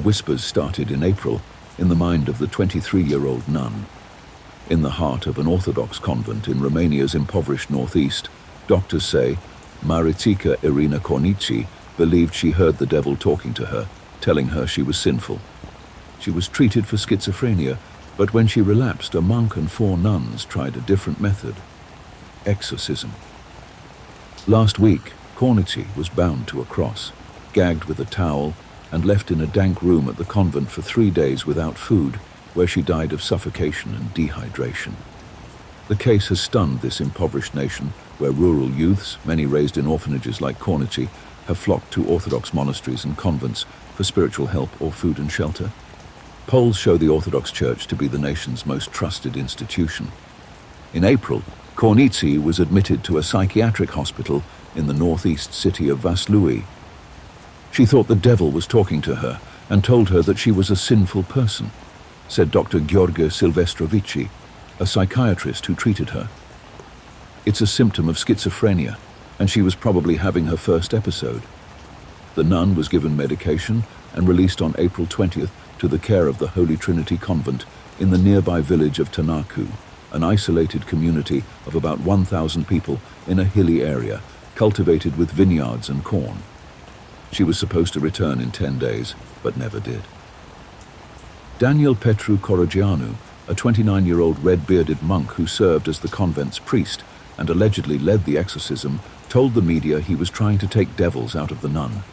whispers started in April in the mind of the 23-year-old nun. In the heart of an Orthodox convent in Romania's impoverished northeast, doctors say Maritica Irina Cornici believed she heard the devil talking to her, telling her she was sinful. She was treated for schizophrenia, but when she relapsed, a monk and 4 nuns tried a different method: exorcism. Last week, Cornici was bound to a cross, gagged with a towel, and left in a dank room at the convent for 3 days without food, where she died of suffocation and dehydration. The case has stunned this impoverished nation, where rural youths, many raised in orphanages like Cornici, have flocked to Orthodox monasteries and convents for spiritual help or food and shelter. Polls show the Orthodox Church to be the nation's most trusted institution. In April, Cornici was admitted to a psychiatric hospital in the northeast city of Vaslui. She thought the devil was talking to her and told her that she was a sinful person, said Dr. Gheorghe Silvestrovici, a psychiatrist who treated her. It's a symptom of schizophrenia, and she was probably having her first episode. The nun was given medication and released on April 20th to the care of the Holy Trinity Convent in the nearby village of Tanaku, an isolated community of about 1,000 people in a hilly area, cultivated with vineyards and corn. She was supposed to return in 10 days, but never did. Daniel Petru Corogianu, a 29-year-old red-bearded monk who served as the convent's priest and allegedly led the exorcism, told the media he was trying to take devils out of the nun.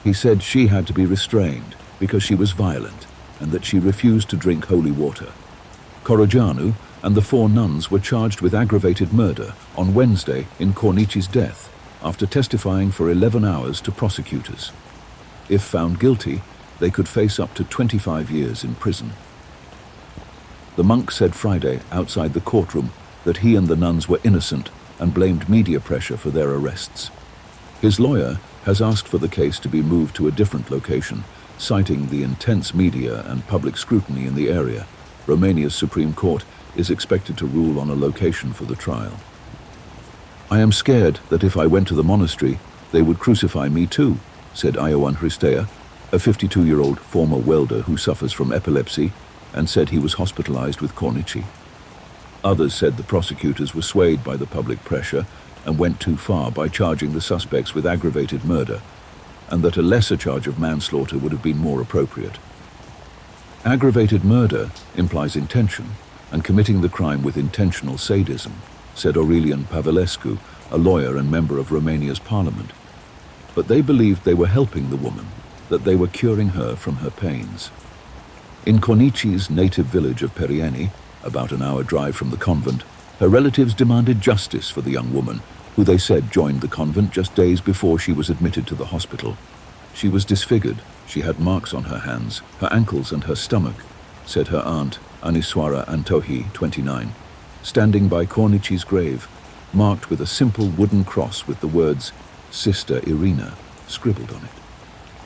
He said she had to be restrained because she was violent and that she refused to drink holy water. Corogianu and the 4 nuns were charged with aggravated murder on Wednesday in Cornici's death, after testifying for 11 hours to prosecutors. If found guilty, they could face up to 25 years in prison. The monk said Friday outside the courtroom that he and the nuns were innocent and blamed media pressure for their arrests. His lawyer has asked for the case to be moved to a different location, citing the intense media and public scrutiny in the area. Romania's Supreme Court is expected to rule on a location for the trial. "I am scared that if I went to the monastery, they would crucify me too," said Ioan Hristea, a 52-year-old former welder who suffers from epilepsy, and said he was hospitalized with Cornici. Others said the prosecutors were swayed by the public pressure and went too far by charging the suspects with aggravated murder, and that a lesser charge of manslaughter would have been more appropriate. Aggravated murder implies intention, and committing the crime with intentional sadism, said Aurelian Pavelescu, a lawyer and member of Romania's parliament. But they believed they were helping the woman, that they were curing her from her pains. In Cornici's native village of Perieni, about an hour drive from the convent, her relatives demanded justice for the young woman, who they said joined the convent just days before she was admitted to the hospital. She was disfigured, she had marks on her hands, her ankles and her stomach, said her aunt, Anisoara Antohi, 29, standing by Cornici's grave, marked with a simple wooden cross with the words, "Sister Irina," scribbled on it.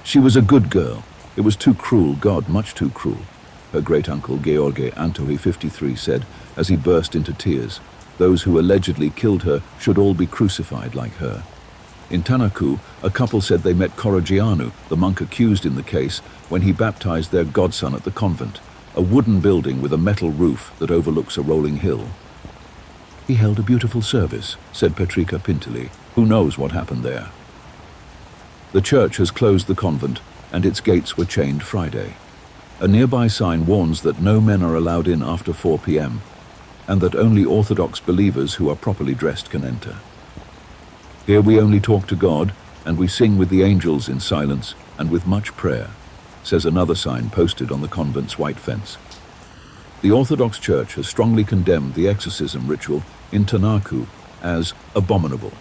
"She was a good girl. It was too cruel, God, much too cruel," her great-uncle Gheorghe Antohi, 53, said as he burst into tears. Those who allegedly killed her should all be crucified like her. In Tanaku, a couple said they met Corogianu, the monk accused in the case, when he baptized their godson at the convent, a wooden building with a metal roof that overlooks a rolling hill. "He held a beautiful service," said Petrica Pintili. "Who knows what happened there?" The church has closed the convent, and its gates were chained Friday. A nearby sign warns that no men are allowed in after 4 p.m., and that only Orthodox believers who are properly dressed can enter. "Here we only talk to God, and we sing with the angels in silence and with much prayer," says another sign posted on the convent's white fence. The Orthodox Church has strongly condemned the exorcism ritual in Tanaku as abominable.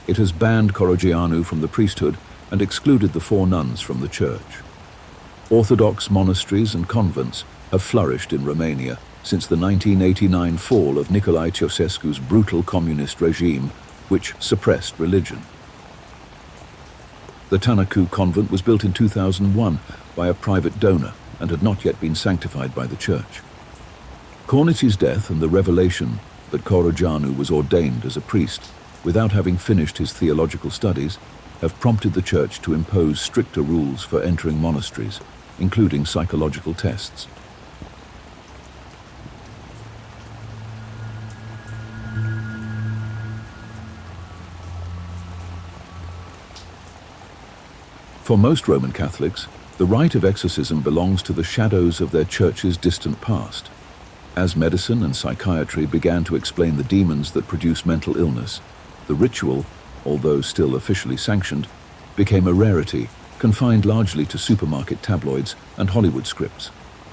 It has banned Corogianu from the priesthood and excluded the 4 nuns from the church. Orthodox monasteries and convents have flourished in Romania since the 1989 fall of Nicolae Ceausescu's brutal communist regime, which suppressed religion. The Tanaku convent was built in 2001 by a private donor and had not yet been sanctified by the church. Cornici's death and the revelation that Corogianu was ordained as a priest without having finished his theological studies have prompted the church to impose stricter rules for entering monasteries, including psychological tests. For most Roman Catholics, the rite of exorcism belongs to the shadows of their church's distant past. As medicine and psychiatry began to explain the demons that produce mental illness, the ritual, although still officially sanctioned, became a rarity, confined largely to supermarket tabloids and Hollywood scripts.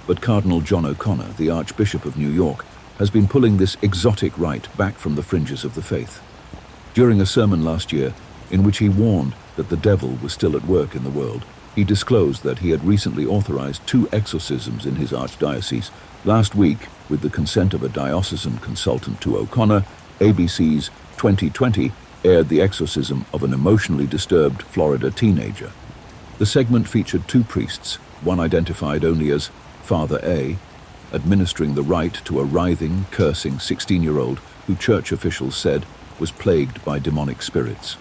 But Cardinal John O'Connor, the Archbishop of New York, has been pulling this exotic rite back from the fringes of the faith. During a sermon last year, in which he warned that the devil was still at work in the world, he disclosed that he had recently authorized 2 exorcisms in his archdiocese. Last week, with the consent of a diocesan consultant to O'Connor, ABC's 2020 aired the exorcism of an emotionally disturbed Florida teenager. The segment featured 2 priests, one identified only as Father A, administering the rite to a writhing, cursing 16-year-old who church officials said was plagued by demonic spirits.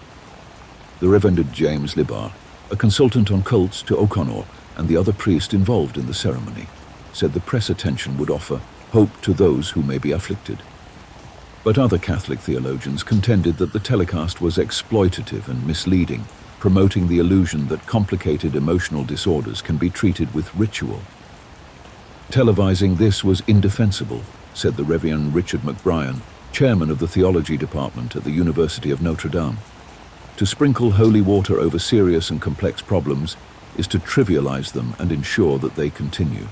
The Reverend James Libar, a consultant on cults to O'Connor and the other priest involved in the ceremony, said the press attention would offer hope to those who may be afflicted. But other Catholic theologians contended that the telecast was exploitative and misleading, promoting the illusion that complicated emotional disorders can be treated with ritual. Televising this was indefensible, said the Reverend Richard McBrien, chairman of the theology department at the University of Notre Dame. To sprinkle holy water over serious and complex problems is to trivialize them and ensure that they continue.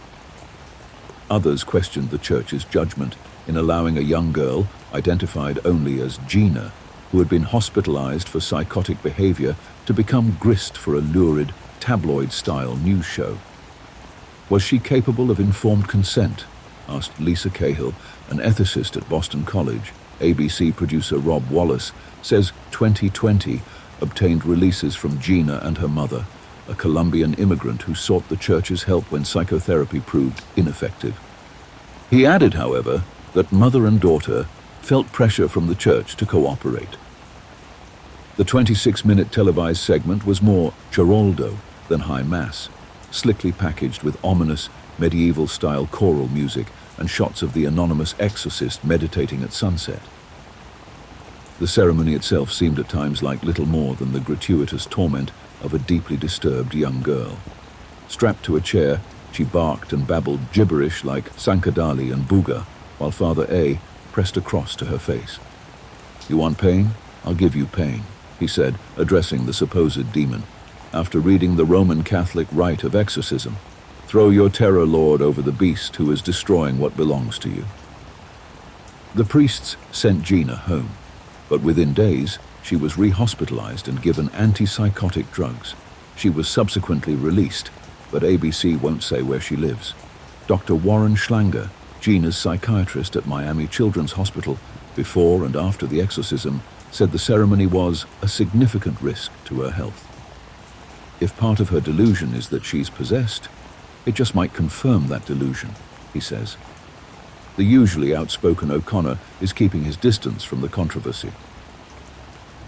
Others questioned the Church's judgment in allowing a young girl, identified only as Gina, who had been hospitalized for psychotic behavior, to become grist for a lurid, tabloid-style news show. Was she capable of informed consent? Asked Lisa Cahill, an ethicist at Boston College. ABC producer Rob Wallace says 2020 obtained releases from Gina and her mother, a Colombian immigrant who sought the Church's help when psychotherapy proved ineffective. He added, however, that mother and daughter felt pressure from the Church to cooperate. The 26-minute televised segment was more Geraldo than High Mass, slickly packaged with ominous, medieval-style choral music and shots of the anonymous exorcist meditating at sunset. The ceremony itself seemed at times like little more than the gratuitous torment of a deeply disturbed young girl. Strapped to a chair, she barked and babbled gibberish like Sankadali and Buga, while Father A pressed a cross to her face. "You want pain? I'll give you pain," he said, addressing the supposed demon. After reading the Roman Catholic rite of exorcism, "Throw your terror, Lord, over the beast who is destroying what belongs to you." The priests sent Gina home, but within days, she was re-hospitalized and given antipsychotic drugs. She was subsequently released, but ABC won't say where she lives. Dr. Warren Schlanger, Gina's psychiatrist at Miami Children's Hospital, before and after the exorcism, said the ceremony was a significant risk to her health. If part of her delusion is that she's possessed, it just might confirm that delusion, he says. The usually outspoken O'Connor is keeping his distance from the controversy.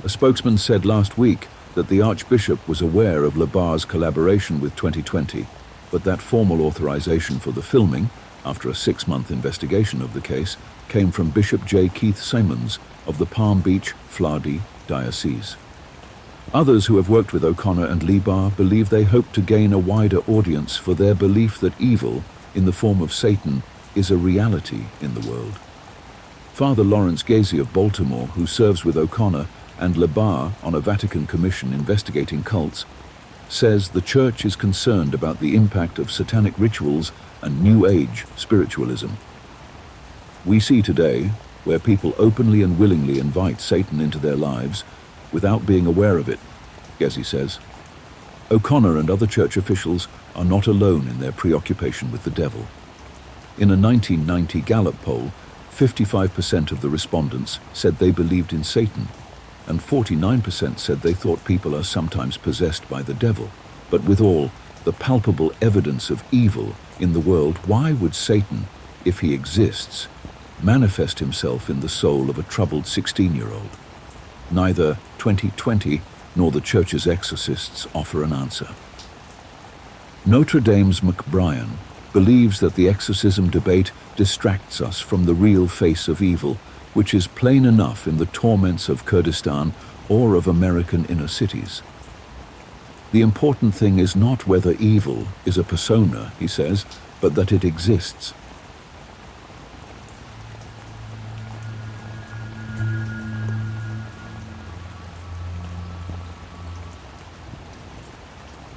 A spokesman said last week that the Archbishop was aware of Libar's collaboration with 2020, but that formal authorization for the filming, after a 6-month investigation of the case, came from Bishop J. Keith Simmons of the Palm Beach, Florida Diocese. Others who have worked with O'Connor and Libar believe they hope to gain a wider audience for their belief that evil, in the form of Satan, is a reality in the world. Father Lawrence Gazy of Baltimore, who serves with O'Connor and Libar on a Vatican commission investigating cults, says the Church is concerned about the impact of satanic rituals and New Age spiritualism. "We see today where people openly and willingly invite Satan into their lives without being aware of it," Gazy says. O'Connor and other Church officials are not alone in their preoccupation with the devil. In a 1990 Gallup poll, 55% of the respondents said they believed in Satan, and 49% said they thought people are sometimes possessed by the devil. But with all the palpable evidence of evil in the world, why would Satan, if he exists, manifest himself in the soul of a troubled 16-year-old? Neither 2020 nor the Church's exorcists offer an answer. Notre Dame's McBrien believes that the exorcism debate distracts us from the real face of evil, which is plain enough in the torments of Kurdistan or of American inner cities. The important thing is not whether evil is a persona, he says, but that it exists.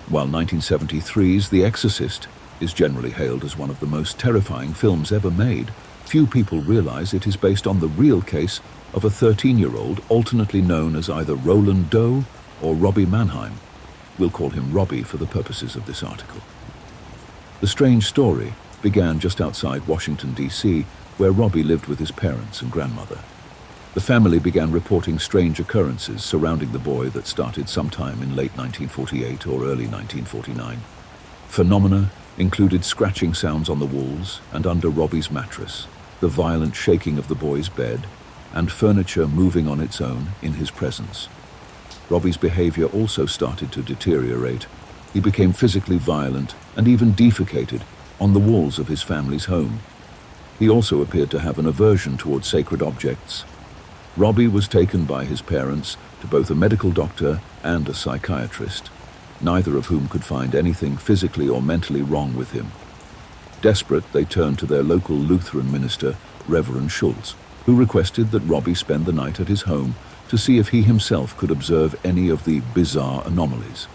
While 1973's The Exorcist is generally hailed as one of the most terrifying films ever made, few people realize it is based on the real case of a 13-year-old alternately known as either Roland Doe or Robbie Mannheim. We'll call him Robbie for the purposes of this article. The strange story began just outside Washington, D.C., where Robbie lived with his parents and grandmother. The family began reporting strange occurrences surrounding the boy that started sometime in late 1948 or early 1949. Phenomena included scratching sounds on the walls and under Robbie's mattress, the violent shaking of the boy's bed, and furniture moving on its own in his presence. Robbie's behavior also started to deteriorate. He became physically violent and even defecated on the walls of his family's home. He also appeared to have an aversion towards sacred objects. Robbie was taken by his parents to both a medical doctor and a psychiatrist, neither of whom could find anything physically or mentally wrong with him. Desperate, they turned to their local Lutheran minister, Reverend Schultz, who requested that Robbie spend the night at his home to see if he himself could observe any of the bizarre anomalies.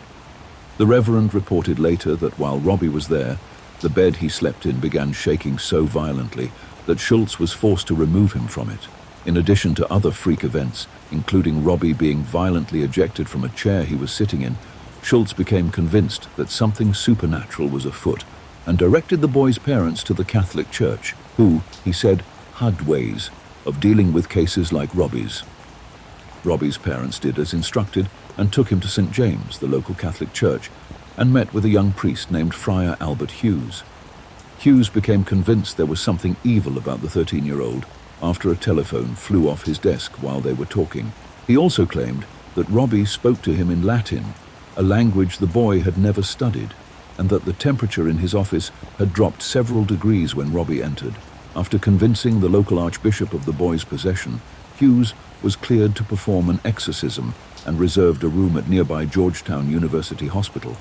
The Reverend reported later that while Robbie was there, the bed he slept in began shaking so violently that Schultz was forced to remove him from it. In addition to other freak events, including Robbie being violently ejected from a chair he was sitting in, Schultz became convinced that something supernatural was afoot and directed the boy's parents to the Catholic Church, who, he said, had ways of dealing with cases like Robbie's. Robbie's parents did as instructed and took him to St. James, the local Catholic church, and met with a young priest named Friar Albert Hughes. Hughes became convinced there was something evil about the 13-year-old after a telephone flew off his desk while they were talking. He also claimed that Robbie spoke to him in Latin, a language the boy had never studied, and that the temperature in his office had dropped several degrees when Robbie entered. After convincing the local archbishop of the boy's possession, Hughes was cleared to perform an exorcism and reserved a room at nearby Georgetown University Hospital.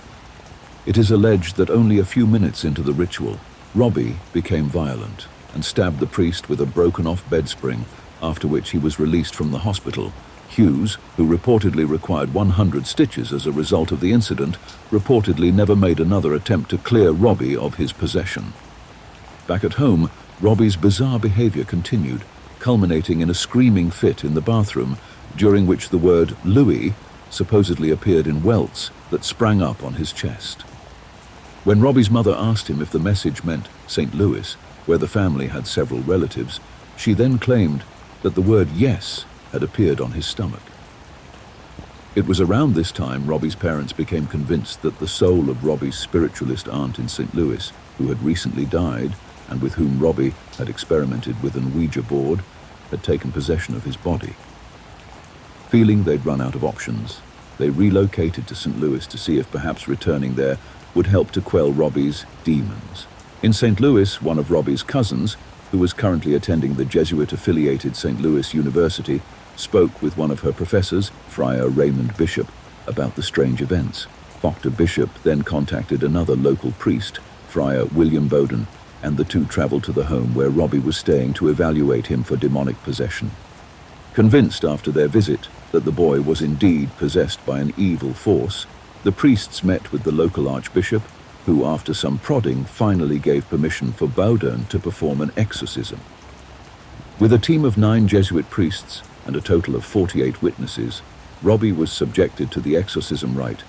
It is alleged that only a few minutes into the ritual, Robbie became violent and stabbed the priest with a broken-off bed spring, after which he was released from the hospital. Hughes, who reportedly required 100 stitches as a result of the incident, reportedly never made another attempt to clear Robbie of his possession. Back at home, Robbie's bizarre behavior continued, culminating in a screaming fit in the bathroom, during which the word Louis supposedly appeared in welts that sprang up on his chest. When Robbie's mother asked him if the message meant St. Louis, where the family had several relatives, she then claimed that the word yes had appeared on his stomach. It was around this time Robbie's parents became convinced that the soul of Robbie's spiritualist aunt in St. Louis, who had recently died and with whom Robbie had experimented with an Ouija board, had taken possession of his body. Feeling they'd run out of options, they relocated to St. Louis to see if perhaps returning there would help to quell Robbie's demons. In St. Louis, one of Robbie's cousins, who was currently attending the Jesuit-affiliated St. Louis University, spoke with one of her professors, Friar Raymond Bishop, about the strange events. Dr. Bishop then contacted another local priest, Friar William Bowden, and the two traveled to the home where Robbie was staying to evaluate him for demonic possession. Convinced after their visit that the boy was indeed possessed by an evil force, the priests met with the local archbishop, who, after some prodding, finally gave permission for Bowden to perform an exorcism. With a team of 9 Jesuit priests and a total of 48 witnesses, Robbie was subjected to the exorcism rite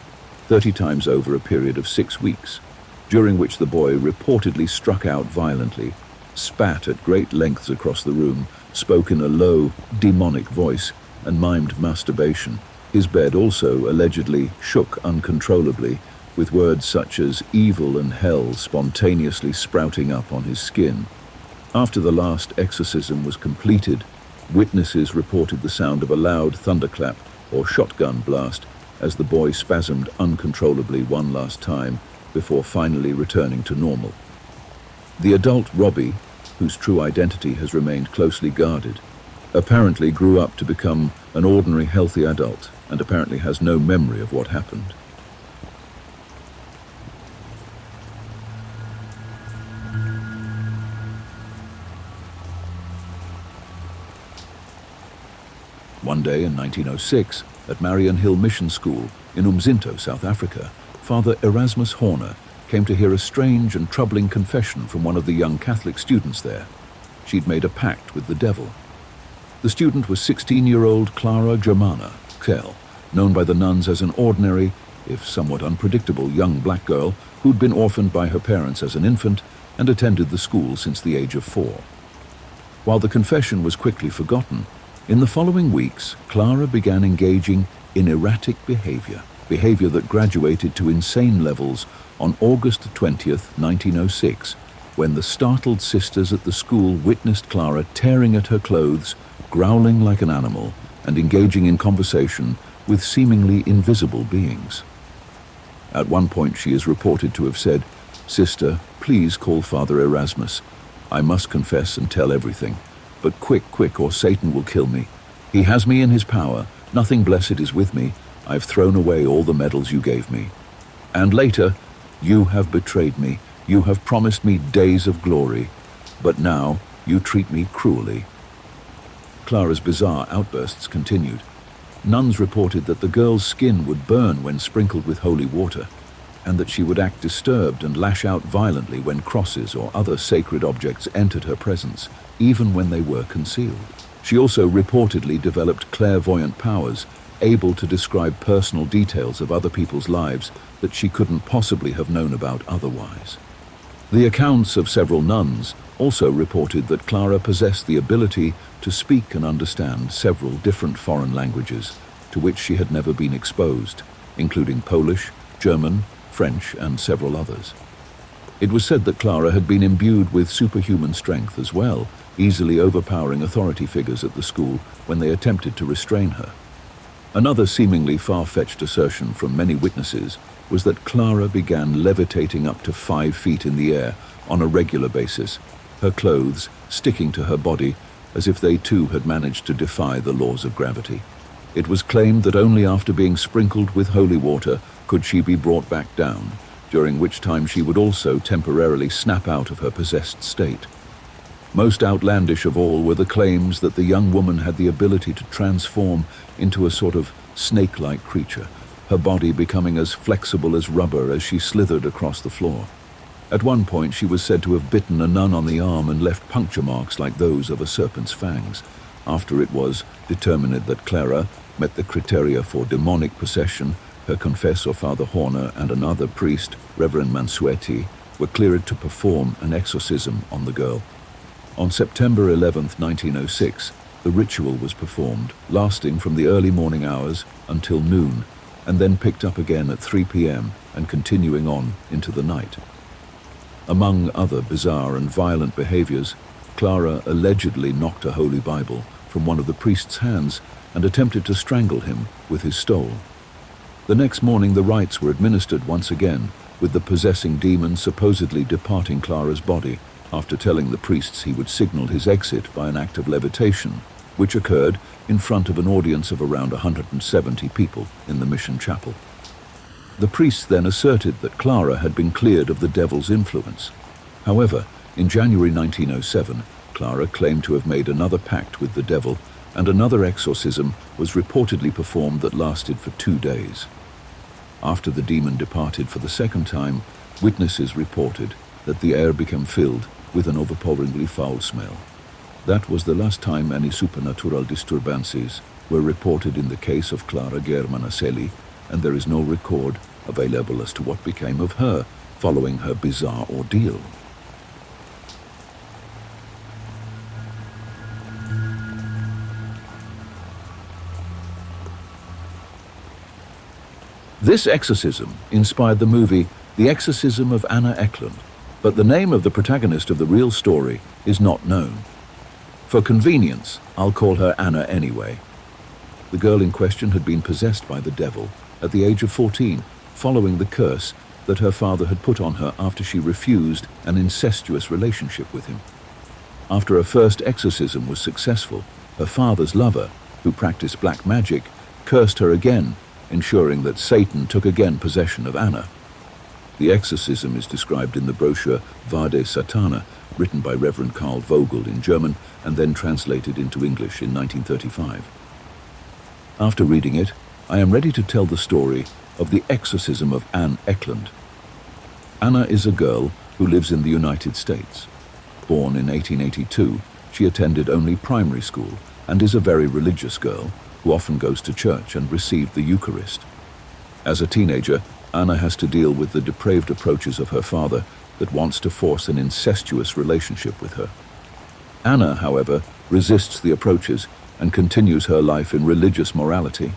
30 times over a period of 6 weeks, during which the boy reportedly struck out violently, spat at great lengths across the room, spoke in a low, demonic voice, and mimed masturbation. His bed also allegedly shook uncontrollably, with words such as evil and hell spontaneously sprouting up on his skin. After the last exorcism was completed, witnesses reported the sound of a loud thunderclap or shotgun blast as the boy spasmed uncontrollably one last time before finally returning to normal. The adult Robbie, whose true identity has remained closely guarded, apparently grew up to become an ordinary healthy adult and apparently has no memory of what happened. One day in 1906, at Marion Hill Mission School in Umzinto, South Africa, Father Erasmus Horner came to hear a strange and troubling confession from one of the young Catholic students there. She'd made a pact with the devil. The student was 16-year-old Clara Germana Kell, known by the nuns as an ordinary, if somewhat unpredictable, young black girl who'd been orphaned by her parents as an infant and attended the school since the age of 4. While the confession was quickly forgotten, in the following weeks, Clara began engaging in erratic behavior that graduated to insane levels on August 20th, 1906, when the startled sisters at the school witnessed Clara tearing at her clothes, growling like an animal, and engaging in conversation with seemingly invisible beings. At one point, she is reported to have said, "Sister, please call Father Erasmus. I must confess and tell everything. But quick, or Satan will kill me. He has me in his power. Nothing blessed is with me. I've thrown away all the medals you gave me." And later, "You have betrayed me. You have promised me days of glory. But now you treat me cruelly." Clara's bizarre outbursts continued. Nuns reported that the girl's skin would burn when sprinkled with holy water, and that she would act disturbed and lash out violently when crosses or other sacred objects entered her presence, even when they were concealed. She also reportedly developed clairvoyant powers, able to describe personal details of other people's lives that she couldn't possibly have known about otherwise. The accounts of several nuns also reported that Clara possessed the ability to speak and understand several different foreign languages to which she had never been exposed, including Polish, German, French, and several others. It was said that Clara had been imbued with superhuman strength as well, easily overpowering authority figures at the school when they attempted to restrain her. Another seemingly far-fetched assertion from many witnesses was that Clara began levitating up to 5 feet in the air on a regular basis, her clothes sticking to her body as if they too had managed to defy the laws of gravity. It was claimed that only after being sprinkled with holy water could she be brought back down, during which time she would also temporarily snap out of her possessed state. Most outlandish of all were the claims that the young woman had the ability to transform into a sort of snake-like creature, her body becoming as flexible as rubber as she slithered across the floor. At one point, she was said to have bitten a nun on the arm and left puncture marks like those of a serpent's fangs. After it was determined that Clara met the criteria for demonic possession, her confessor, Father Horner, and another priest, Reverend Mansueti, were cleared to perform an exorcism on the girl. On September 11, 1906, the ritual was performed, lasting from the early morning hours until noon, and then picked up again at 3 p.m. and continuing on into the night. Among other bizarre and violent behaviors, Clara allegedly knocked a Holy Bible from one of the priest's hands and attempted to strangle him with his stole. The next morning, the rites were administered once again, with the possessing demon supposedly departing Clara's body after telling the priests he would signal his exit by an act of levitation, which occurred in front of an audience of around 170 people in the mission chapel. The priests then asserted that Clara had been cleared of the devil's influence. However, in January 1907, Clara claimed to have made another pact with the devil, and another exorcism was reportedly performed that lasted for 2 days. After the demon departed for the second time, witnesses reported that the air became filled with an overpoweringly foul smell. That was the last time any supernatural disturbances were reported in the case of Clara Germanaseli, and there is no record available as to what became of her following her bizarre ordeal. This exorcism inspired the movie The Exorcism of Anna Eklund, but the name of the protagonist of the real story is not known. For convenience, I'll call her Anna anyway. The girl in question had been possessed by the devil at the age of 14, following the curse that her father had put on her after she refused an incestuous relationship with him. After a first exorcism was successful, her father's lover, who practiced black magic, cursed her again, ensuring that Satan took again possession of Anna. The exorcism is described in the brochure Vade Satana, written by Reverend Karl Vogel in German and then translated into English in 1935. After reading it, I am ready to tell the story of the exorcism of Anne Eklund. Anna is a girl who lives in the United States. Born in 1882, she attended only primary school and is a very religious girl who often goes to church and received the Eucharist. As a teenager, Anna has to deal with the depraved approaches of her father that wants to force an incestuous relationship with her. Anna, however, resists the approaches and continues her life in religious morality.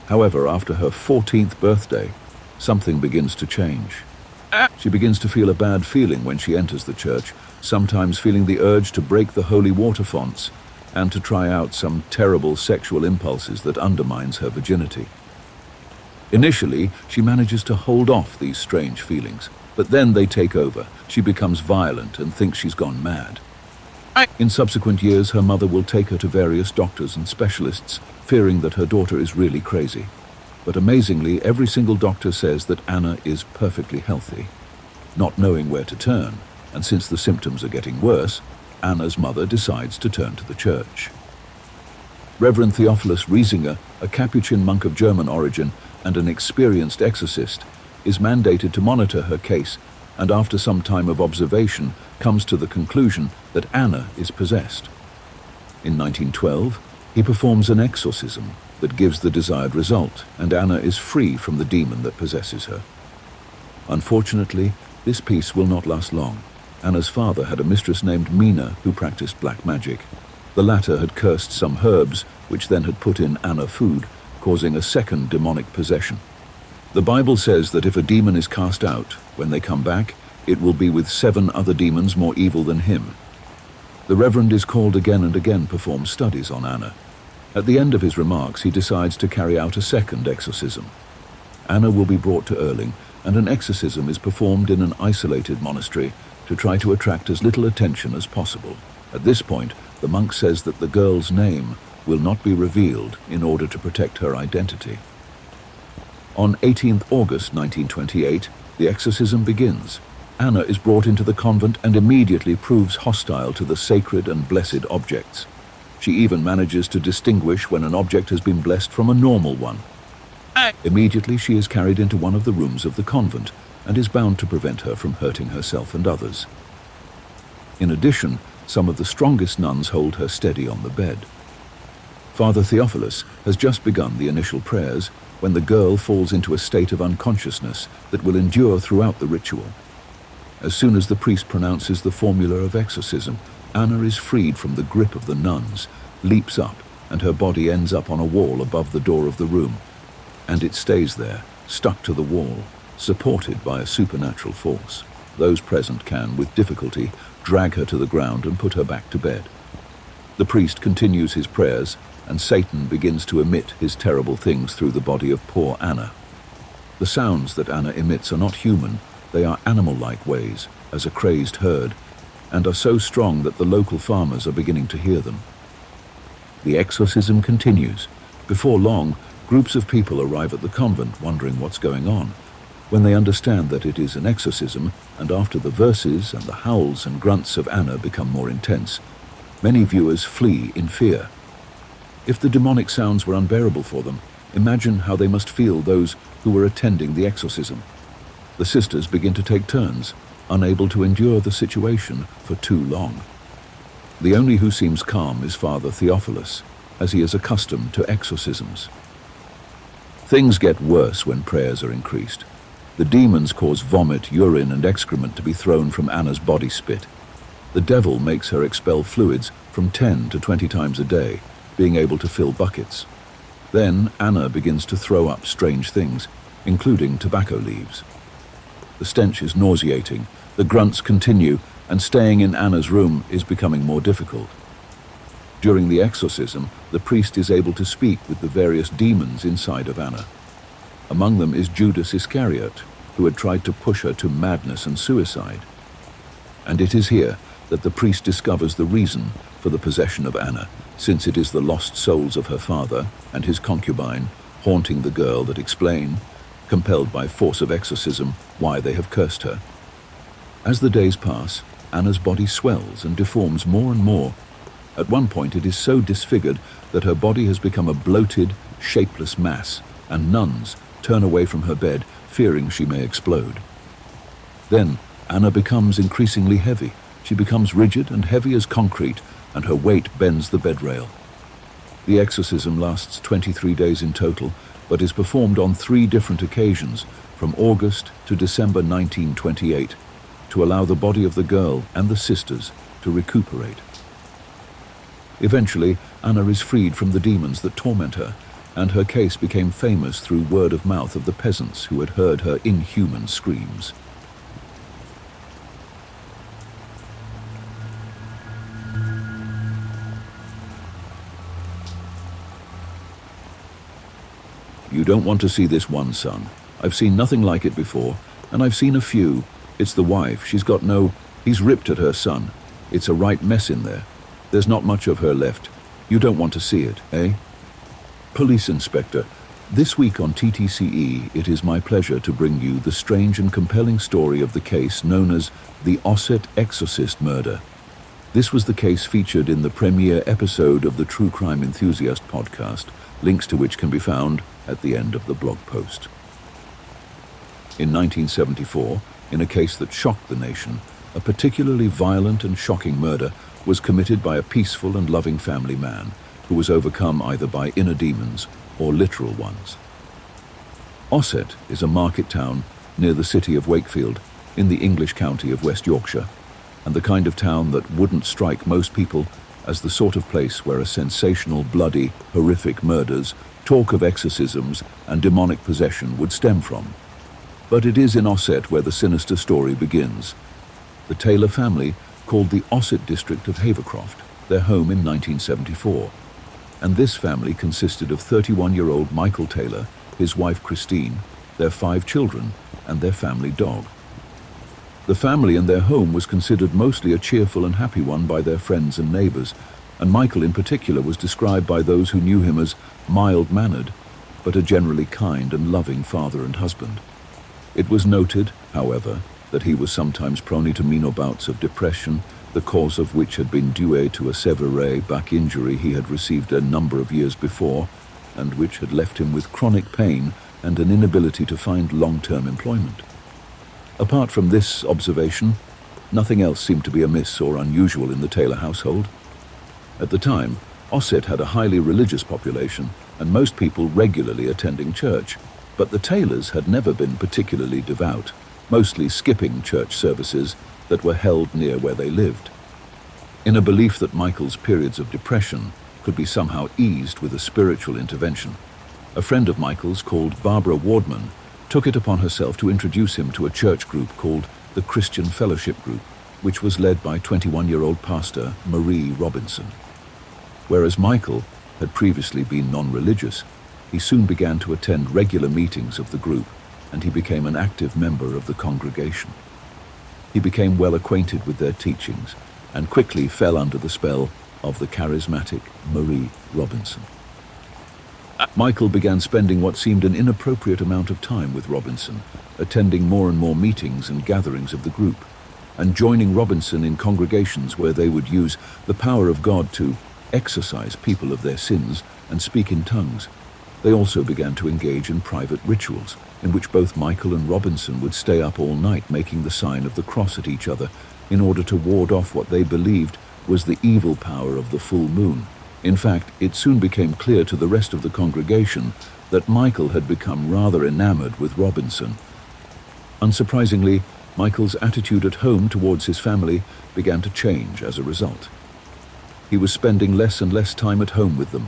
However, after her 14th birthday, something begins to change. She begins to feel a bad feeling when she enters the church, sometimes feeling the urge to break the holy water fonts and to try out some terrible sexual impulses that undermines her virginity. Initially, she manages to hold off these strange feelings, but then they take over. She becomes violent and thinks she's gone mad. In subsequent years, her mother will take her to various doctors and specialists, fearing that her daughter is really crazy. But amazingly, every single doctor says that Anna is perfectly healthy. Not knowing where to turn, and since the symptoms are getting worse, Anna's mother decides to turn to the church. Reverend Theophilus Riesinger, a Capuchin monk of German origin and an experienced exorcist, is mandated to monitor her case, and after some time of observation comes to the conclusion that Anna is possessed. In 1912, he performs an exorcism that gives the desired result, and Anna is free from the demon that possesses her. Unfortunately, this peace will not last long. Anna's father had a mistress named Mina who practiced black magic. The latter had cursed some herbs, which then had put in Anna food, causing a second demonic possession. The Bible says that if a demon is cast out, when they come back, it will be with 7 other demons more evil than him. The Reverend is called again and again perform studies on Anna. At the end of his remarks, he decides to carry out a second exorcism. Anna will be brought to Erling, and an exorcism is performed in an isolated monastery to try to attract as little attention as possible. At this point, the monk says that the girl's name will not be revealed in order to protect her identity. On 18th August 1928, the exorcism begins. Anna is brought into the convent and immediately proves hostile to the sacred and blessed objects. She even manages to distinguish when an object has been blessed from a normal one. Immediately, she is carried into one of the rooms of the convent and is bound to prevent her from hurting herself and others. In addition, some of the strongest nuns hold her steady on the bed. Father Theophilus has just begun the initial prayers when the girl falls into a state of unconsciousness that will endure throughout the ritual. As soon as the priest pronounces the formula of exorcism, Anna is freed from the grip of the nuns, leaps up, and her body ends up on a wall above the door of the room, and it stays there, stuck to the wall, supported by a supernatural force. Those present can, with difficulty, drag her to the ground and put her back to bed. The priest continues his prayers, and Satan begins to emit his terrible things through the body of poor Anna. The sounds that Anna emits are not human, they are animal-like ways, as a crazed herd, and are so strong that the local farmers are beginning to hear them. The exorcism continues. Before long, groups of people arrive at the convent wondering what's going on. When they understand that it is an exorcism, and after the verses and the howls and grunts of Anna become more intense, many viewers flee in fear. If the demonic sounds were unbearable for them, imagine how they must feel those who were attending the exorcism. The sisters begin to take turns, unable to endure the situation for too long. The only who seems calm is Father Theophilus, as he is accustomed to exorcisms. Things get worse when prayers are increased. The demons cause vomit, urine, and excrement to be thrown from Anna's body spit. The devil makes her expel fluids from 10 to 20 times a day, being able to fill buckets. Then Anna begins to throw up strange things, including tobacco leaves. The stench is nauseating, the grunts continue, and staying in Anna's room is becoming more difficult. During the exorcism, the priest is able to speak with the various demons inside of Anna. Among them is Judas Iscariot, who had tried to push her to madness and suicide. And it is here that the priest discovers the reason for the possession of Anna, since it is the lost souls of her father and his concubine haunting the girl that explain, compelled by force of exorcism, why they have cursed her. As the days pass, Anna's body swells and deforms more and more. At one point it is so disfigured that her body has become a bloated, shapeless mass, and nuns turn away from her bed, fearing she may explode. Then Anna becomes increasingly heavy. She becomes rigid and heavy as concrete, and her weight bends the bed rail. The exorcism lasts 23 days in total, but is performed on 3 different occasions, from August to December 1928, to allow the body of the girl and the sisters to recuperate. Eventually, Anna is freed from the demons that torment her, and her case became famous through word of mouth of the peasants who had heard her inhuman screams. You don't want to see this one, son. I've seen nothing like it before, and I've seen a few. It's the wife. She's got no... He's ripped at her son. It's a right mess in there. There's not much of her left. You don't want to see it, eh? Police Inspector, this week on TTCE, it is my pleasure to bring you the strange and compelling story of the case known as the Osset Exorcist murder. This was the case featured in the premiere episode of the True Crime Enthusiast podcast, links to which can be found at the end of the blog post. In 1974, in a case that shocked the nation, a particularly violent and shocking murder was committed by a peaceful and loving family man who was overcome either by inner demons or literal ones. Osset is a market town near the city of Wakefield in the English county of West Yorkshire, and the kind of town that wouldn't strike most people as the sort of place where a sensational, bloody, horrific murders, talk of exorcisms and demonic possession would stem from. But it is in Osset where the sinister story begins. The Taylor family called the Osset district of Havercroft their home in 1974, and this family consisted of 31-year-old Michael Taylor, his wife Christine, their 5 children, and their family dog. The family and their home was considered mostly a cheerful and happy one by their friends and neighbors, and Michael in particular was described by those who knew him as mild-mannered, but a generally kind and loving father and husband. It was noted, however, that he was sometimes prone to minor bouts of depression, the cause of which had been due to a severe back injury he had received a number of years before, and which had left him with chronic pain and an inability to find long-term employment. Apart from this observation, nothing else seemed to be amiss or unusual in the Taylor household. At the time, Osset had a highly religious population, and most people regularly attending church, but the Taylors had never been particularly devout, mostly skipping church services that were held near where they lived. In a belief that Michael's periods of depression could be somehow eased with a spiritual intervention, a friend of Michael's called Barbara Wardman took it upon herself to introduce him to a church group called the Christian Fellowship Group, which was led by 21-year-old pastor Marie Robinson. Whereas Michael had previously been non-religious, he soon began to attend regular meetings of the group, and he became an active member of the congregation. He became well acquainted with their teachings and quickly fell under the spell of the charismatic Marie Robinson. Michael began spending what seemed an inappropriate amount of time with Robinson, attending more and more meetings and gatherings of the group, and joining Robinson in congregations where they would use the power of God to exorcise people of their sins and speak in tongues. They also began to engage in private rituals, in which both Michael and Robinson would stay up all night making the sign of the cross at each other in order to ward off what they believed was the evil power of the full moon. In fact, it soon became clear to the rest of the congregation that Michael had become rather enamored with Robinson. Unsurprisingly, Michael's attitude at home towards his family began to change as a result. He was spending less and less time at home with them,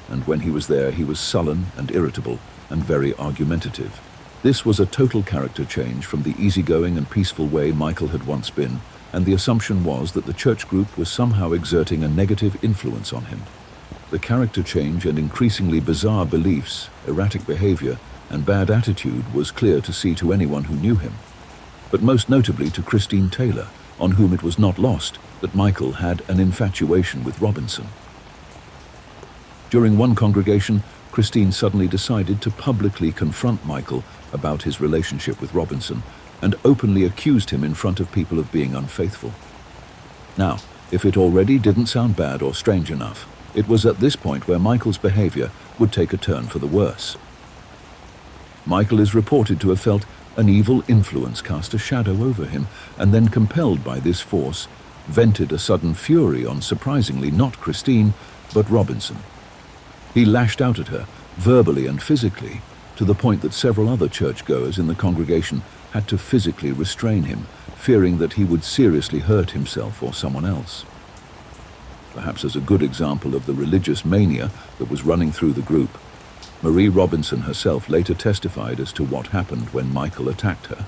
and when he was there he was sullen and irritable and very argumentative. This was a total character change from the easygoing and peaceful way Michael had once been, and the assumption was that the church group was somehow exerting a negative influence on him. The character change and increasingly bizarre beliefs, erratic behavior, and bad attitude was clear to see to anyone who knew him, but most notably to Christine Taylor, on whom it was not lost that Michael had an infatuation with Robinson. During one congregation, Christine suddenly decided to publicly confront Michael about his relationship with Robinson and openly accused him in front of people of being unfaithful. Now, if it already didn't sound bad or strange enough, it was at this point where Michael's behavior would take a turn for the worse. Michael is reported to have felt an evil influence cast a shadow over him, and then, compelled by this force, vented a sudden fury on, surprisingly, not Christine, but Robinson. He lashed out at her, verbally and physically, to the point that several other churchgoers in the congregation had to physically restrain him, fearing that he would seriously hurt himself or someone else. Perhaps as a good example of the religious mania that was running through the group, Marie Robinson herself later testified as to what happened when Michael attacked her.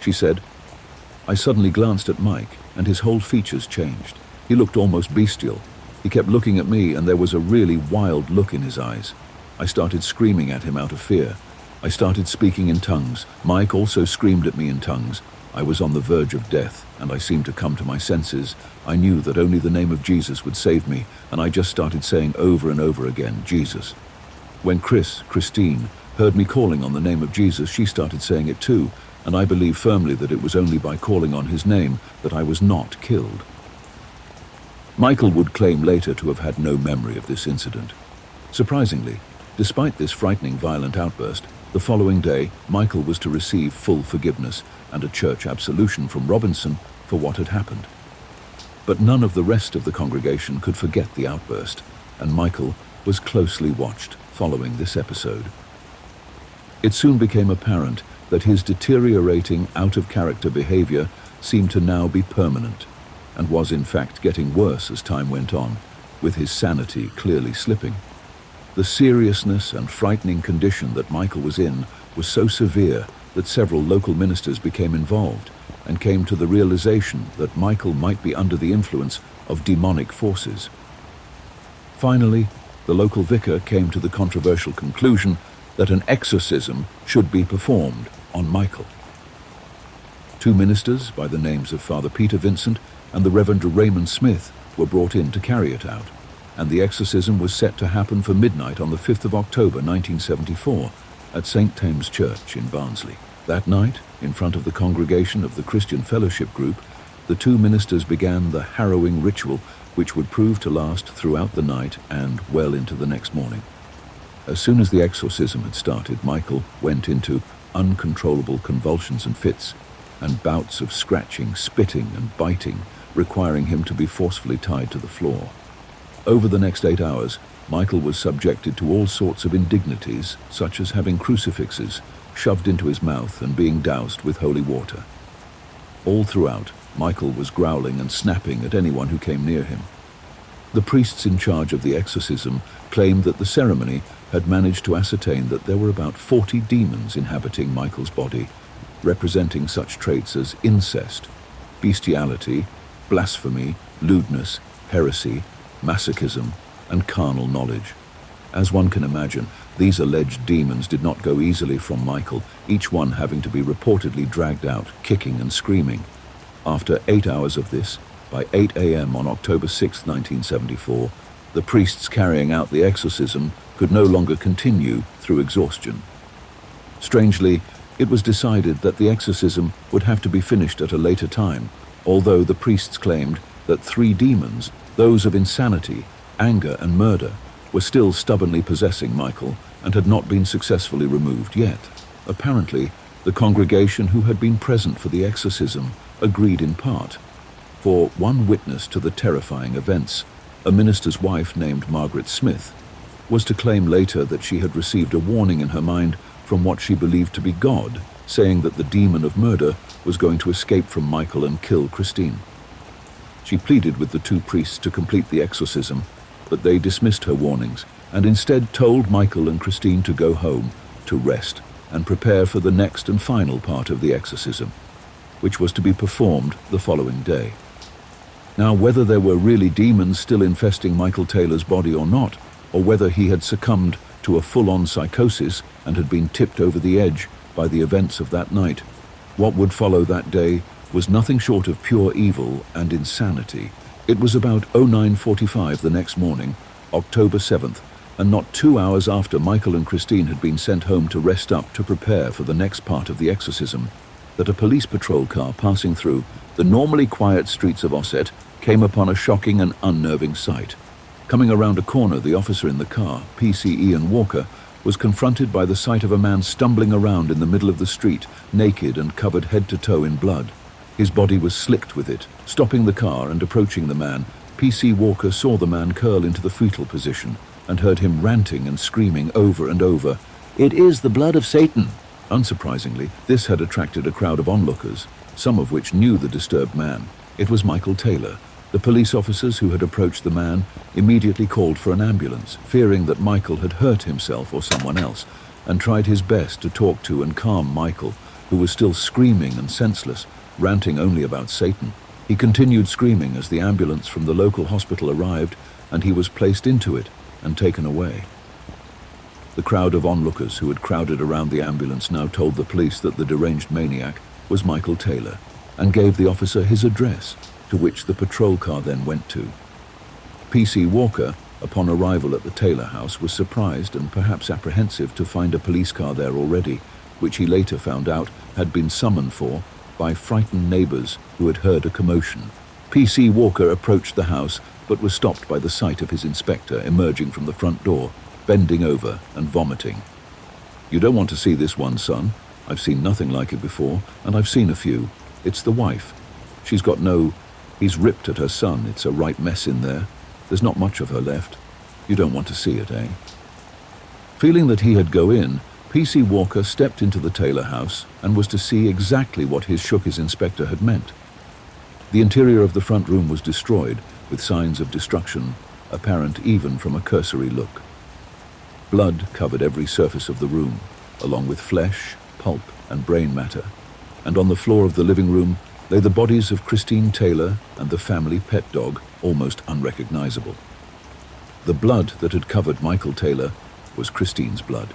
She said, "I suddenly glanced at Mike, and his whole features changed. He looked almost bestial. He kept looking at me, and there was a really wild look in his eyes. I started screaming at him out of fear. I started speaking in tongues. Mike also screamed at me in tongues. I was on the verge of death, and I seemed to come to my senses. I knew that only the name of Jesus would save me, and I just started saying over and over again, Jesus. When Christine, heard me calling on the name of Jesus, she started saying it too, and I believe firmly that it was only by calling on his name that I was not killed." Michael would claim later to have had no memory of this incident. Surprisingly, despite this frightening violent outburst, the following day, Michael was to receive full forgiveness and a church absolution from Robinson for what had happened. But none of the rest of the congregation could forget the outburst, and Michael was closely watched following this episode. It soon became apparent that his deteriorating, out-of-character behavior seemed to now be permanent, and was in fact getting worse as time went on, with his sanity clearly slipping. The seriousness and frightening condition that Michael was in was so severe that several local ministers became involved and came to the realization that Michael might be under the influence of demonic forces. Finally, the local vicar came to the controversial conclusion that an exorcism should be performed on Michael. Two ministers by the names of Father Peter Vincent and the Reverend Raymond Smith were brought in to carry it out, and the exorcism was set to happen for midnight on the 5th of October 1974 at St. Thames Church in Barnsley. That night, in front of the congregation of the Christian Fellowship Group, the two ministers began the harrowing ritual which would prove to last throughout the night and well into the next morning. As soon as the exorcism had started, Michael went into uncontrollable convulsions and fits, and bouts of scratching, spitting, and biting, requiring him to be forcefully tied to the floor. Over the next 8 hours, Michael was subjected to all sorts of indignities, such as having crucifixes shoved into his mouth and being doused with holy water. All throughout, Michael was growling and snapping at anyone who came near him. The priests in charge of the exorcism claimed that the ceremony had managed to ascertain that there were about 40 demons inhabiting Michael's body, representing such traits as incest, bestiality, blasphemy, lewdness, heresy, masochism, and carnal knowledge. As one can imagine, these alleged demons did not go easily from Michael, each one having to be reportedly dragged out, kicking and screaming. After 8 hours of this, by 8 a.m. on October 6, 1974, the priests carrying out the exorcism could no longer continue through exhaustion. Strangely, it was decided that the exorcism would have to be finished at a later time, although the priests claimed that 3 demons, those of insanity, anger, and murder, were still stubbornly possessing Michael and had not been successfully removed yet. Apparently, the congregation who had been present for the exorcism agreed in part, for one witness to the terrifying events, a minister's wife named Margaret Smith, was to claim later that she had received a warning in her mind from what she believed to be God, saying that the demon of murder was going to escape from Michael and kill Christine. She pleaded with the 2 priests to complete the exorcism, but they dismissed her warnings and instead told Michael and Christine to go home, to rest, and prepare for the next and final part of the exorcism, which was to be performed the following day. Now, whether there were really demons still infesting Michael Taylor's body or not, or whether he had succumbed to a full-on psychosis and had been tipped over the edge by the events of that night. What would follow that day was nothing short of pure evil and insanity. It was about 09:45 the next morning, October 7th, and not 2 hours after Michael and Christine had been sent home to rest up to prepare for the next part of the exorcism, that a police patrol car passing through the normally quiet streets of Osset came upon a shocking and unnerving sight. Coming around a corner, the officer in the car, PC Ian Walker, was confronted by the sight of a man stumbling around in the middle of the street, naked and covered head to toe in blood. His body was slicked with it. Stopping the car and approaching the man, PC Walker saw the man curl into the fetal position and heard him ranting and screaming over and over, "It is the blood of Satan!" Unsurprisingly, this had attracted a crowd of onlookers, some of which knew the disturbed man. It was Michael Taylor. The police officers who had approached the man immediately called for an ambulance, fearing that Michael had hurt himself or someone else, and tried his best to talk to and calm Michael, who was still screaming and senseless, ranting only about Satan. He continued screaming as the ambulance from the local hospital arrived, and he was placed into it and taken away. The crowd of onlookers who had crowded around the ambulance now told the police that the deranged maniac was Michael Taylor, and gave the officer his address, to which the patrol car then went to. PC Walker, upon arrival at the Taylor house, was surprised and perhaps apprehensive to find a police car there already, which he later found out had been summoned for by frightened neighbors who had heard a commotion. PC Walker approached the house but was stopped by the sight of his inspector emerging from the front door, bending over and vomiting. "You don't want to see this one, son. I've seen nothing like it before, and I've seen a few. It's the wife. She's got no... He's ripped at her son. It's a right mess in there. There's not much of her left. You don't want to see it, eh?" Feeling that he had go in, PC Walker stepped into the Taylor house and was to see exactly what his shook his inspector had meant. The interior of the front room was destroyed, with signs of destruction apparent even from a cursory look. Blood covered every surface of the room, along with flesh, pulp, and brain matter, and on the floor of the living room lay the bodies of Christine Taylor and the family pet dog, almost unrecognizable. The blood that had covered Michael Taylor was Christine's blood.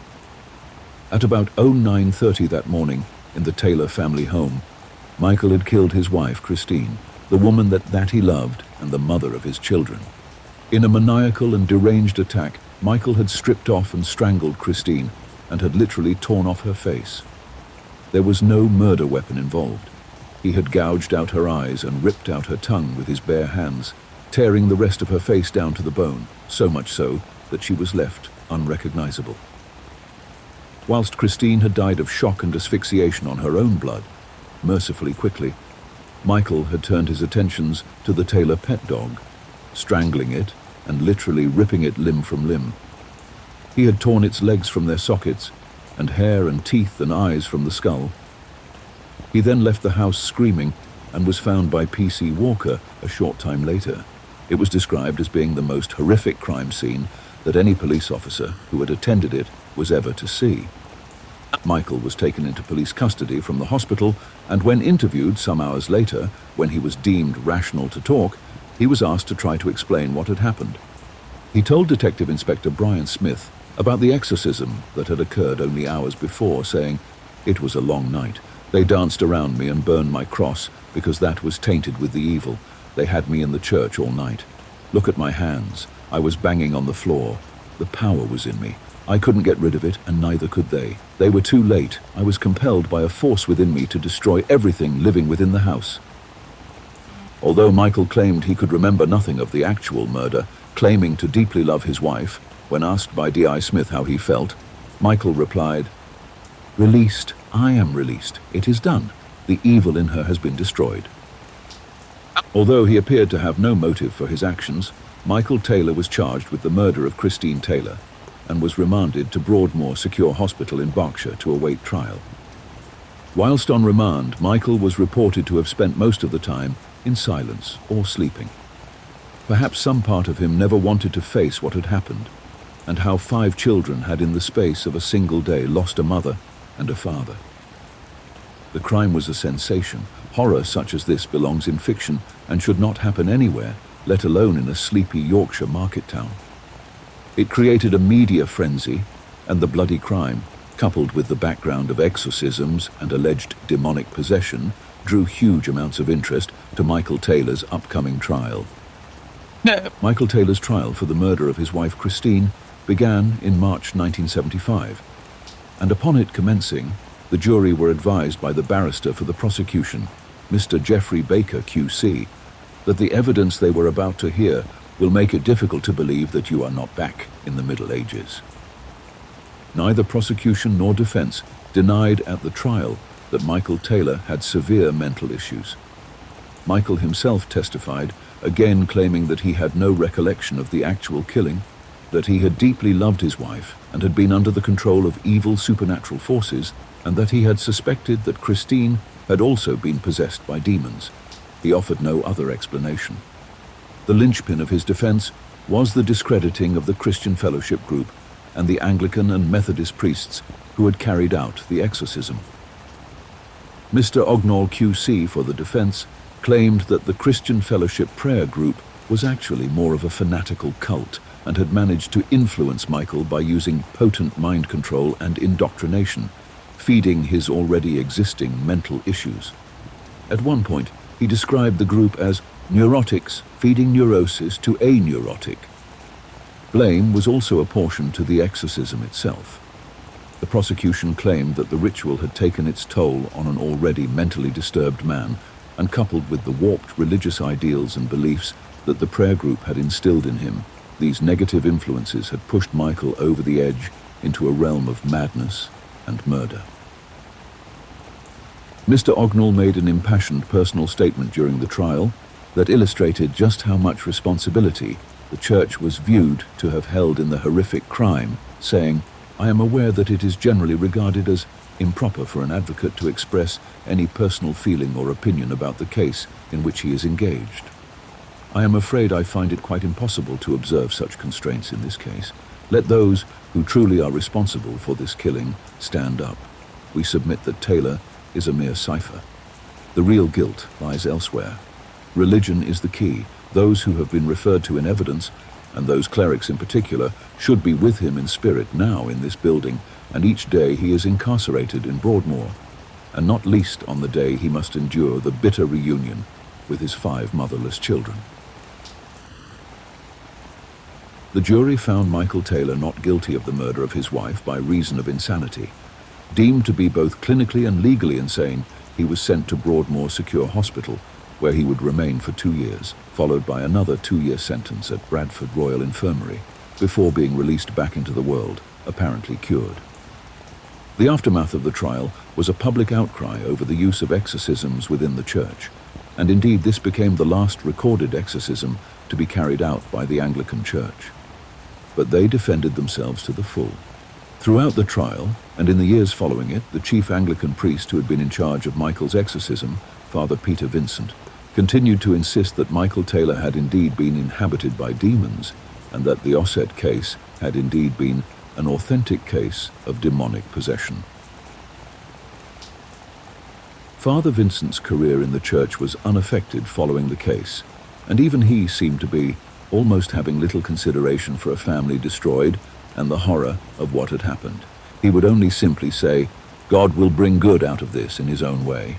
At about 09:30 that morning, in the Taylor family home, Michael had killed his wife, Christine, the woman that he loved and the mother of his children. In a maniacal and deranged attack, Michael had stripped off and strangled Christine and had literally torn off her face. There was no murder weapon involved. He had gouged out her eyes and ripped out her tongue with his bare hands, tearing the rest of her face down to the bone, so much so that she was left unrecognizable. Whilst Christine had died of shock and asphyxiation on her own blood, mercifully quickly, Michael had turned his attentions to the Taylor pet dog, strangling it and literally ripping it limb from limb. He had torn its legs from their sockets, and hair and teeth and eyes from the skull. He then left the house screaming and was found by PC Walker a short time later. It was described as being the most horrific crime scene that any police officer who had attended it was ever to see. Michael was taken into police custody from the hospital, and when interviewed some hours later, when he was deemed rational to talk, he was asked to try to explain what had happened. He told Detective Inspector Brian Smith about the exorcism that had occurred only hours before, saying, "It was a long night. They danced around me and burned my cross because that was tainted with the evil. They had me in the church all night. Look at my hands. I was banging on the floor. The power was in me. I couldn't get rid of it, and neither could they. They were too late. I was compelled by a force within me to destroy everything living within the house." Although Michael claimed he could remember nothing of the actual murder, claiming to deeply love his wife, when asked by D.I. Smith how he felt, Michael replied, "Released. I am released. It is done. The evil in her has been destroyed." Although he appeared to have no motive for his actions, Michael Taylor was charged with the murder of Christine Taylor and was remanded to Broadmoor Secure Hospital in Berkshire to await trial. Whilst on remand, Michael was reported to have spent most of the time in silence or sleeping. Perhaps some part of him never wanted to face what had happened, and how 5 children had in the space of a single day lost a mother and a father. The crime was a sensation. Horror such as this belongs in fiction and should not happen anywhere, let alone in a sleepy Yorkshire market town. It created a media frenzy and the bloody crime, coupled with the background of exorcisms and alleged demonic possession, drew huge amounts of interest to Michael Taylor's upcoming trial. Michael Taylor's trial for the murder of his wife Christine began in March 1975, and upon it commencing, the jury were advised by the barrister for the prosecution, Mr. Jeffrey Baker QC, that the evidence they were about to hear will make it difficult to believe that you are not back in the Middle Ages. Neither prosecution nor defense denied at the trial that Michael Taylor had severe mental issues. Michael himself testified, again claiming that he had no recollection of the actual killing, that he had deeply loved his wife and had been under the control of evil supernatural forces, and that he had suspected that Christine had also been possessed by demons. He offered no other explanation. The linchpin of his defense was the discrediting of the Christian Fellowship group and the Anglican and Methodist priests who had carried out the exorcism. Mr. Ognall QC for the defense claimed that the Christian Fellowship prayer group was actually more of a fanatical cult and had managed to influence Michael by using potent mind control and indoctrination, feeding his already existing mental issues. At one point, he described the group as neurotics feeding neurosis to a neurotic. Blame was also apportioned to the exorcism itself. The prosecution claimed that the ritual had taken its toll on an already mentally disturbed man, and coupled with the warped religious ideals and beliefs that the prayer group had instilled in him, these negative influences had pushed Michael over the edge into a realm of madness and murder. Mr. Ognall made an impassioned personal statement during the trial that illustrated just how much responsibility the church was viewed to have held in the horrific crime, saying, "I am aware that it is generally regarded as improper for an advocate to express any personal feeling or opinion about the case in which he is engaged. I am afraid I find it quite impossible to observe such constraints in this case. Let those who truly are responsible for this killing stand up. We submit that Taylor is a mere cipher. The real guilt lies elsewhere. Religion is the key. Those who have been referred to in evidence, and those clerics in particular, should be with him in spirit now in this building, and each day he is incarcerated in Broadmoor, and not least on the day he must endure the bitter reunion with his 5 motherless children." The jury found Michael Taylor not guilty of the murder of his wife by reason of insanity. Deemed to be both clinically and legally insane, he was sent to Broadmoor Secure Hospital, where he would remain for 2 years, followed by another 2-year sentence at Bradford Royal Infirmary, before being released back into the world, apparently cured. The aftermath of the trial was a public outcry over the use of exorcisms within the church, and indeed this became the last recorded exorcism to be carried out by the Anglican Church. But they defended themselves to the full. Throughout the trial, and in the years following it, the chief Anglican priest who had been in charge of Michael's exorcism, Father Peter Vincent, continued to insist that Michael Taylor had indeed been inhabited by demons, and that the Ossett case had indeed been an authentic case of demonic possession. Father Vincent's career in the church was unaffected following the case, and even he seemed to be almost having little consideration for a family destroyed and the horror of what had happened. He would only simply say, "God will bring good out of this in his own way."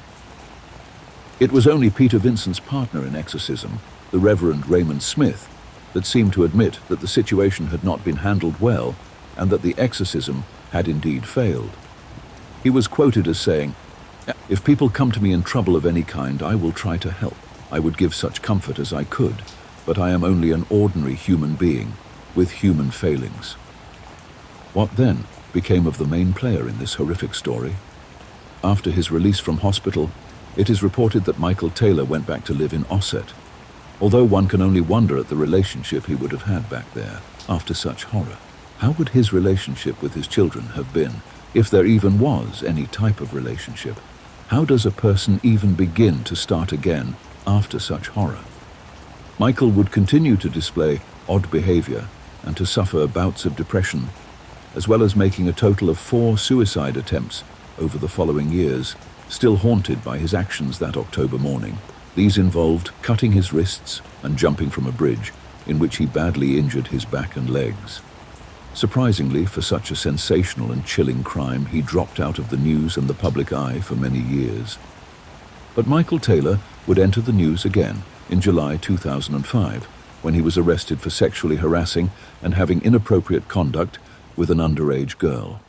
It was only Peter Vincent's partner in exorcism, the Reverend Raymond Smith, that seemed to admit that the situation had not been handled well and that the exorcism had indeed failed. He was quoted as saying, "If people come to me in trouble of any kind, I will try to help. I would give such comfort as I could, but I am only an ordinary human being with human failings." What then became of the main player in this horrific story? After his release from hospital, it is reported that Michael Taylor went back to live in Ossett, although one can only wonder at the relationship he would have had back there after such horror. How would his relationship with his children have been, if there even was any type of relationship? How does a person even begin to start again after such horror? Michael would continue to display odd behavior and to suffer bouts of depression, as well as making a total of 4 suicide attempts over the following years, still haunted by his actions that October morning. These involved cutting his wrists and jumping from a bridge, in which he badly injured his back and legs. Surprisingly, for such a sensational and chilling crime, he dropped out of the news and the public eye for many years. But Michael Taylor would enter the news again in July 2005, when he was arrested for sexually harassing and having inappropriate conduct with an underage girl.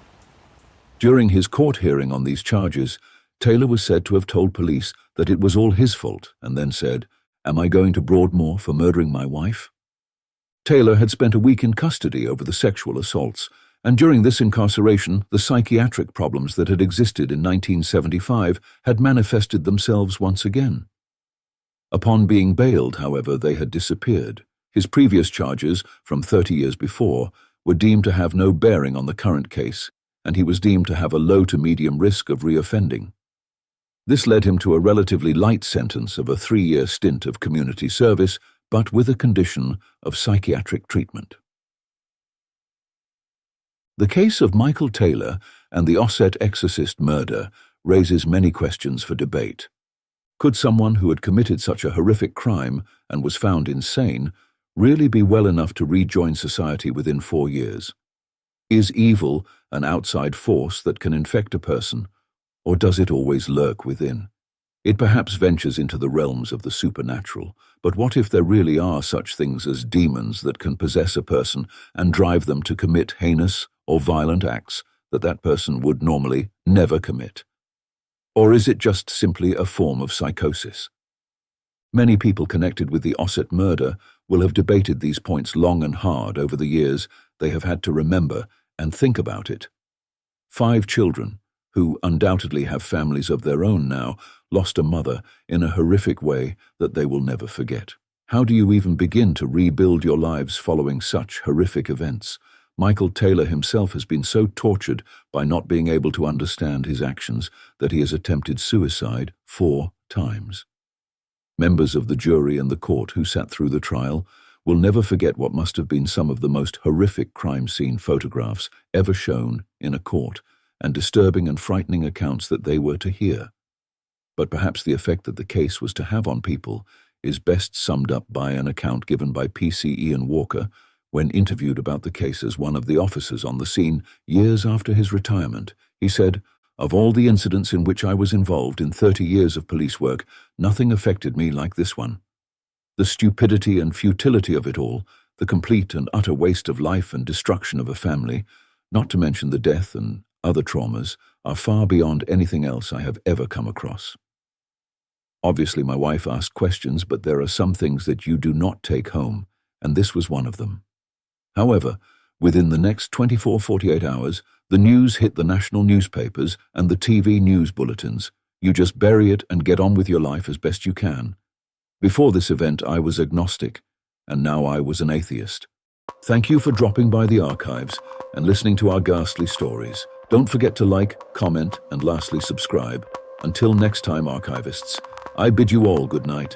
During his court hearing on these charges, Taylor was said to have told police that it was all his fault and then said, "Am I going to Broadmoor for murdering my wife?" Taylor had spent a week in custody over the sexual assaults, and during this incarceration, the psychiatric problems that had existed in 1975 had manifested themselves once again. Upon being bailed, however, they had disappeared. His previous charges, from 30 years before, were deemed to have no bearing on the current case, and he was deemed to have a low to medium risk of reoffending. This led him to a relatively light sentence of a 3-year stint of community service, but with a condition of psychiatric treatment. The case of Michael Taylor and the Osset exorcist murder raises many questions for debate. Could someone who had committed such a horrific crime and was found insane really be well enough to rejoin society within 4 years? Is evil an outside force that can infect a person, or does it always lurk within? It perhaps ventures into the realms of the supernatural, but what if there really are such things as demons that can possess a person and drive them to commit heinous or violent acts that person would normally never commit? Or is it just simply a form of psychosis? Many people connected with the Osset murder will have debated these points long and hard over the years they have had to remember and think about it. 5 children, who undoubtedly have families of their own now, lost a mother in a horrific way that they will never forget. How do you even begin to rebuild your lives following such horrific events? Michael Taylor himself has been so tortured by not being able to understand his actions that he has attempted suicide 4 times. Members of the jury and the court who sat through the trial will never forget what must have been some of the most horrific crime scene photographs ever shown in a court, and disturbing and frightening accounts that they were to hear. But perhaps the effect that the case was to have on people is best summed up by an account given by PC Ian Walker when interviewed about the case as one of the officers on the scene years after his retirement. He said, "Of all the incidents in which I was involved in 30 years of police work, nothing affected me like this one. The stupidity and futility of it all, the complete and utter waste of life and destruction of a family, not to mention the death and other traumas, are far beyond anything else I have ever come across." Obviously, my wife asked questions, but there are some things that you do not take home, and this was one of them. However, within the next 48 hours, the news hit the national newspapers and the TV news bulletins. You just bury it and get on with your life as best you can. Before this event, I was agnostic, and now I was an atheist. Thank you for dropping by the archives and listening to our ghastly stories. Don't forget to like, comment, and lastly subscribe. Until next time, archivists, I bid you all good night.